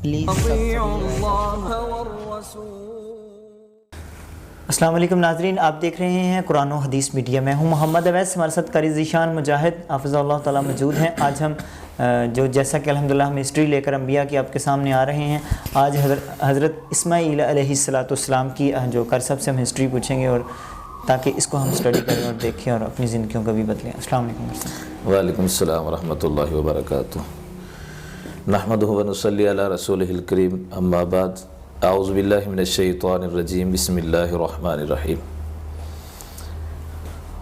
Please السلام علیکم ناظرین، آپ دیکھ رہے ہیں قرآن و حدیث میڈیا. میں ہوں محمد اویس، ہمارے ساتھ قاری ذیشان مجاہد حافظ اللہ تعالیٰ موجود ہیں. آج ہم جیسا کہ الحمدللہ ہم ہسٹری لے کر انبیاء کی آپ کے سامنے آ رہے ہیں. آج حضرت اسماعیل علیہ السلام کی جو صاحب سے ہم ہسٹری پوچھیں گے، اور تاکہ اس کو ہم اسٹڈی کریں اور دیکھیں اور اپنی زندگیوں کا بھی بدلیں. السلام علیکم. وعلیکم السلام ورحمۃ اللہ وبرکاتہ. نحمدہ ونصلی علی رسولہ الکریم، اما بعد. اعوذ باللہ من الشیطان الرجیم، بسم اللہ الرحمن الرحیم.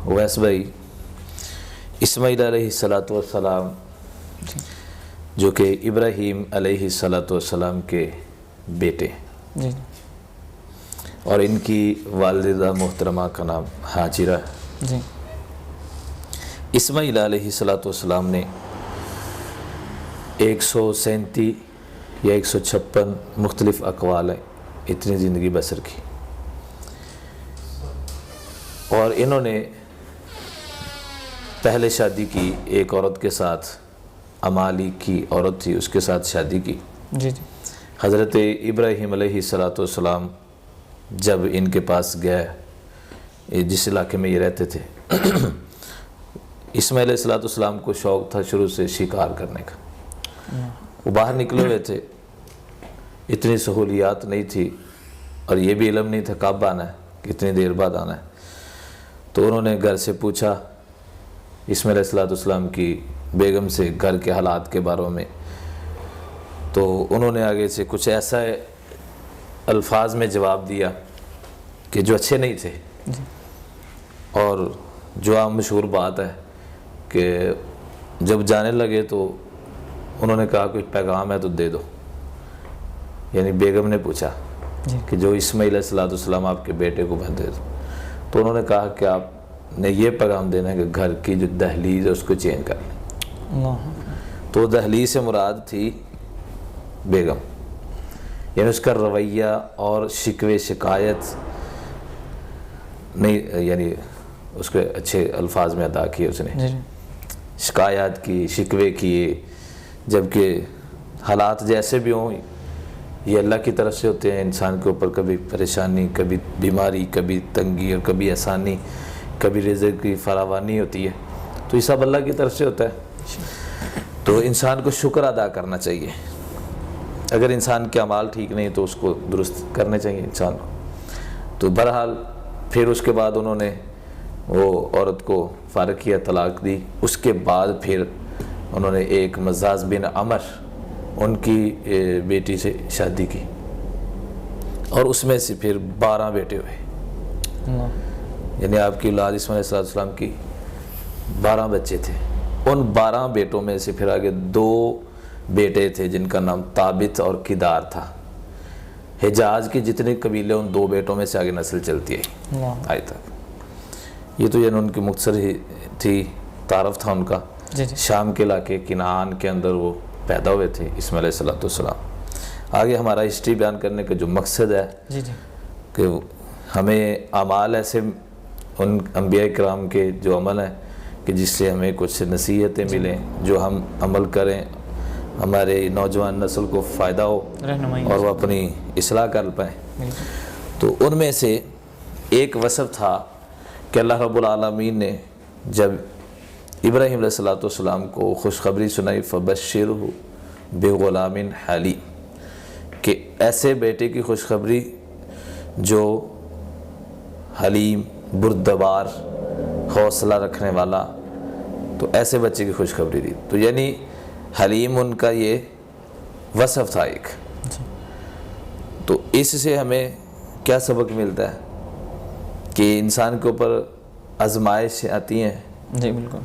ویس بھائی، اسماعیل علیہ السلام جو کہ ابراہیم علیہ السلام کے بیٹے، اور ان کی والدہ محترمہ کا نام ہاجرہ. اسماعیل علیہ السلام نے 137 یا 156 مختلف اقوال ہیں اتنی زندگی بسر کی، اور انہوں نے پہلے شادی کی ایک عورت کے ساتھ، امالی کی عورت تھی، اس کے ساتھ شادی کی. حضرت ابراہیم علیہ السلام جب ان کے پاس گئے، جس علاقے میں یہ رہتے تھے، اسماعیل علیہ السلام کو شوق تھا شروع سے شکار کرنے کا. وہ باہر نکلے ہوئے تھے، اتنی سہولیات نہیں تھی، اور یہ بھی علم نہیں تھا کب آنا ہے، کتنی دیر بعد آنا ہے. تو انہوں نے گھر سے پوچھا اسماعیل علیہ السلام کی بیگم سے گھر کے حالات کے بارے میں. تو انہوں نے آگے سے کچھ ایسا الفاظ میں جواب دیا کہ جو اچھے نہیں تھے، اور جو عام مشہور بات ہے کہ جب جانے لگے تو انہوں نے کہا کوئی پیغام ہے تو دے دو. یعنی بیگم نے پوچھا کہ جو اسماعیل علیہ السلام آپ کے بیٹے کو میں دے دو. تو انہوں نے کہا کہ آپ نے یہ پیغام دینا ہے کہ گھر کی جو دہلیز ہے اس کو چینج کر لیں. تو دہلیز سے مراد تھی بیگم، یعنی اس کا رویہ اور شکوے شکایت نہیں، یعنی اس کے اچھے الفاظ میں ادا کیے اس نے، شکایات کی، شکوے کیے. جبکہ حالات جیسے بھی ہوں یہ اللہ کی طرف سے ہوتے ہیں. انسان کے اوپر کبھی پریشانی، کبھی بیماری، کبھی تنگی، اور کبھی آسانی، کبھی رزق کی فراوانی ہوتی ہے. تو یہ سب اللہ کی طرف سے ہوتا ہے. تو انسان کو شکر ادا کرنا چاہیے. اگر انسان کے اعمال ٹھیک نہیں تو اس کو درست کرنے چاہیے انسان کو. تو بہرحال پھر اس کے بعد انہوں نے وہ عورت کو فارغ کیا، طلاق دی. اس کے بعد پھر انہوں نے ایک مزاز بن عمر، ان کی بیٹی سے شادی کی، اور اس میں سے پھر 12 بیٹے ہوئے. یعنی آپ کی اولاد اسماعیل علیہ السلام کی 12 بچے تھے. ان 12 بیٹوں میں سے پھر آگے 2 بیٹے تھے جن کا نام تابت اور کدار تھا. حجاز کے جتنے قبیلے ان 2 بیٹوں میں سے آگے نسل چلتی ہے آج تک. یہ تو یعنی ان کی مختصر ہی تھی، تعارف تھا ان کا. شام کے علاقے کنعان کے اندر وہ پیدا ہوئے تھے اسماعیل علیہ السلام. آگے ہمارا ہسٹری بیان کرنے کا جو مقصد ہے کہ ہمیں اعمال ایسے ان انبیاء کرام کے جو عمل ہیں کہ جس سے ہمیں کچھ نصیحتیں ملیں، جو ہم عمل کریں ہمارے نوجوان نسل کو فائدہ ہو اور وہ اپنی اصلاح کر پائیں. تو ان میں سے ایک وصف تھا کہ اللہ رب العالمین نے جب ابراہیم علیہ السلام کو خوشخبری سنائی، فبشرہ بغلام حلیم، کہ ایسے بیٹے کی خوشخبری جو حلیم، بردبار، حوصلہ رکھنے والا. تو ایسے بچے کی خوشخبری دی. تو یعنی حلیم ان کا یہ وصف تھا ایک. تو اس سے ہمیں کیا سبق ملتا ہے کہ انسان کے اوپر آزمائش آتی ہیں، بالکل،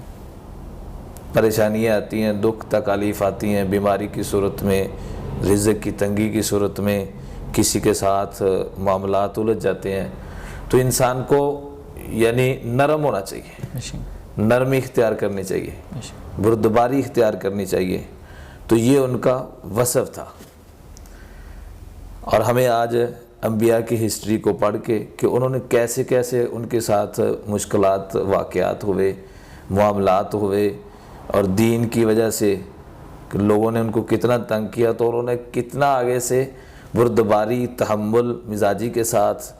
پریشانیاں آتی ہیں، دکھ تکالیف آتی ہیں، بیماری کی صورت میں، رزق کی تنگی کی صورت میں، کسی کے ساتھ معاملات الجھ جاتے ہیں. تو انسان کو یعنی نرم ہونا چاہیے، نرمی اختیار کرنی چاہیے، بردباری اختیار کرنی چاہیے. تو یہ ان کا وصف تھا. اور ہمیں آج انبیاء کی ہسٹری کو پڑھ کے کہ انہوں نے کیسے کیسے ان کے ساتھ مشکلات، واقعات ہوئے، معاملات ہوئے، اور دین کی وجہ سے کہ لوگوں نے ان کو کتنا تنگ کیا تو انہوں نے کتنا آگے سے بردباری، تحمل، مزاجی کے ساتھ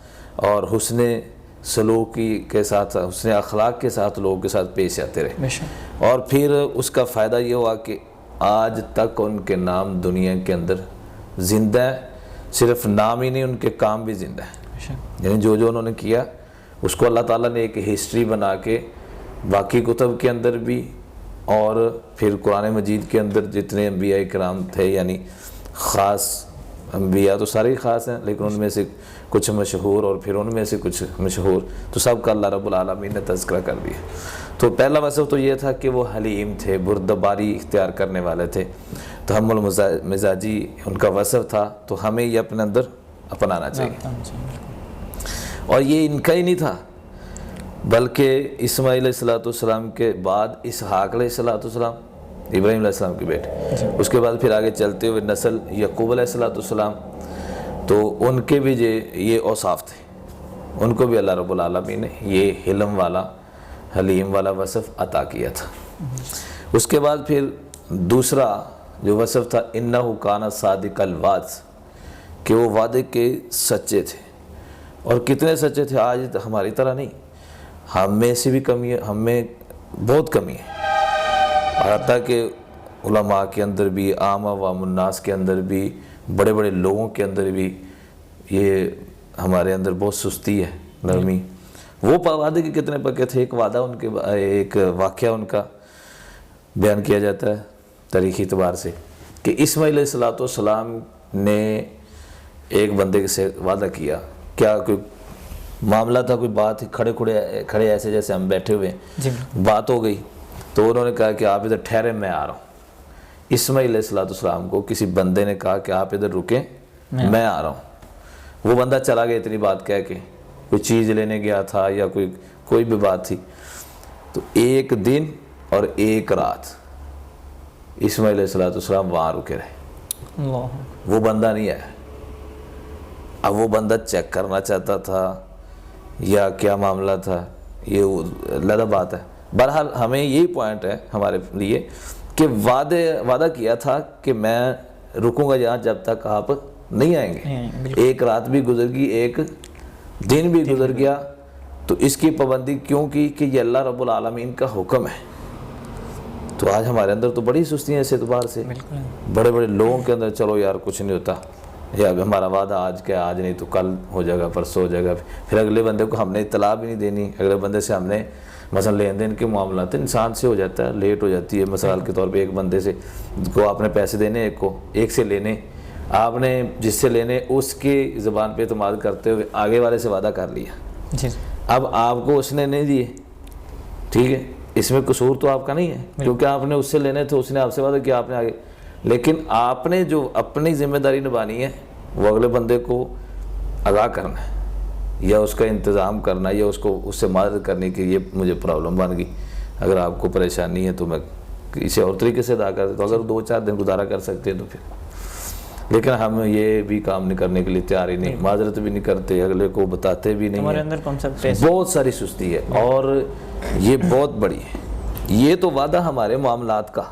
اور حسن سلوکی کے ساتھ، حسن اخلاق کے ساتھ لوگوں کے ساتھ پیش آتے رہے. اور پھر اس کا فائدہ یہ ہوا کہ آج تک ان کے نام دنیا کے اندر زندہ ہے. صرف نام ہی نہیں، ان کے کام بھی زندہ ہے. یعنی جو انہوں نے کیا اس کو اللہ تعالیٰ نے ایک ہسٹری بنا کے باقی کتب کے اندر بھی اور پھر قرآن مجید کے اندر جتنے انبیاء کرام تھے، یعنی خاص انبیاء تو سارے ہی خاص ہیں لیکن ان میں سے کچھ مشہور اور پھر ان میں سے کچھ مشہور، تو سب کا اللہ رب العالمین نے تذکرہ کر دیا. تو پہلا وصف تو یہ تھا کہ وہ حلیم تھے، بردباری اختیار کرنے والے تھے، تحمل مزاجی ان کا وصف تھا. تو ہمیں یہ اپنے اندر اپنانا چاہیے. اور یہ ان کا ہی نہیں تھا بلکہ اسماعیل علیہ السلام کے بعد اسحاق علیہ السلام، ابراہیم علیہ السلام کے بیٹے، اس کے بعد پھر آگے چلتے ہوئے نسل یعقوب علیہ السلام، تو ان کے بھی یہ اوصاف تھے. ان کو بھی اللہ رب العالمین نے یہ حلم والا، حلیم والا وصف عطا کیا تھا. اس کے بعد پھر دوسرا جو وصف تھا انہ کان صادق الوعد، کہ وہ وعدے کے سچے تھے. اور کتنے سچے تھے؟ آج ہماری طرح نہیں، ہم میں سے بھی کمی ہے، ہم میں بہت کمی ہے. اور حتیٰ کہ علماء کے اندر بھی، عام عوام الناس کے اندر بھی، بڑے بڑے لوگوں کے اندر بھی یہ ہمارے اندر بہت سستی ہے، نرمی. وہ وعدے کے کتنے پکے تھے. ایک وعدہ ان کے، ایک واقعہ ان کا بیان کیا جاتا ہے تاریخی اعتبار سے کہ اسماعیل علیہ السلام نے ایک بندے سے وعدہ کیا. کیا کوئی معاملہ تھا، کوئی بات تھی، کھڑے ایسے جیسے ہم بیٹھے ہوئے ہیں، بات ہو گئی تو انہوں نے کہا کہ آپ ادھر ٹھہرے، میں آ رہا ہوں. اسماعیل علیہ السلام کو کسی بندے نے کہا کہ آپ ادھر رکیں، میں آ رہا ہوں. وہ بندہ چلا گیا اتنی بات کہہ کے، کوئی چیز لینے گیا تھا یا کوئی بھی بات تھی. تو ایک دن اور ایک رات اسماعیل علیہ السلام وہاں رکے رہے. وہ بندہ نہیں آیا. اب وہ بندہ چیک کرنا چاہتا تھا یا کیا معاملہ تھا، یہ علیحدہ بات ہے. بہرحال ہمیں یہی پوائنٹ ہے ہمارے لیے کہ وعدہ کیا تھا کہ میں رکوں گا یہاں جب تک آپ نہیں آئیں گے. ایک رات بھی گزر گئی، ایک دن بھی گزر گیا، تو اس کی پابندی کیوں کی؟ کہ یہ اللہ رب العالمین کا حکم ہے. تو آج ہمارے اندر تو بڑی سستی ہے اس اعتبار سے. بڑے بڑے لوگوں کے اندر چلو یار کچھ نہیں ہوتا، یا ہمارا وعدہ آج کیا، آج نہیں تو کل ہو جائے گا، پرسوں ہو جائے گا. پھر اگلے بندے کو ہم نے اطلاع بھی نہیں دینی. اگلے بندے سے ہم نے مثلا لین دین کے معاملات، انسان سے ہو جاتا ہے، لیٹ ہو جاتی ہے. مثال کے طور پہ ایک بندے سے کو آپ نے پیسے دینے، ایک سے لینے، آپ نے جس سے لینے اس کی زبان پہ اعتماد کرتے ہوئے آگے والے سے وعدہ کر لیا. اب آپ کو اس نے نہیں دیے، ٹھیک ہے، اس میں قصور تو آپ کا نہیں ہے کیونکہ آپ نے اس سے لینے تھے، اس نے آپ سے وعدہ کیا، آپ نے آگے. لیکن آپ نے جو اپنی ذمہ داری نبھانی ہے وہ اگلے بندے کو آگاہ کرنا ہے، یا اس کا انتظام کرنا، یا اس سے مدد کرنے کی. یہ مجھے پرابلم بن گئی، اگر آپ کو پریشانی ہے تو میں اسے اور طریقے سے ادا کر دیتا ہوں. اگر 2-4 دن گزارا کر سکتے ہیں تو پھر. لیکن ہم یہ بھی کام نہیں کرنے کے لیے تیار ہی نہیں، معذرت بھی نہیں کرتے، اگلے کو بتاتے بھی نہیں. ہمارے اندر بہت ساری سستی ہے اور یہ بہت بڑی ہے. یہ تو وعدہ ہمارے معاملات کا،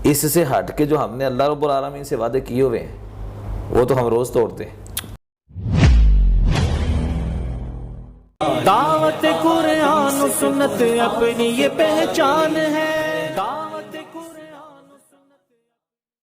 اس سے ہٹ کے جو ہم نے اللہ رب العالمین سے وعدے کیے ہوئے ہیں وہ تو ہم روز توڑتے ہیں. دعوت قرآن و سنت اپنی یہ پہچان ہے.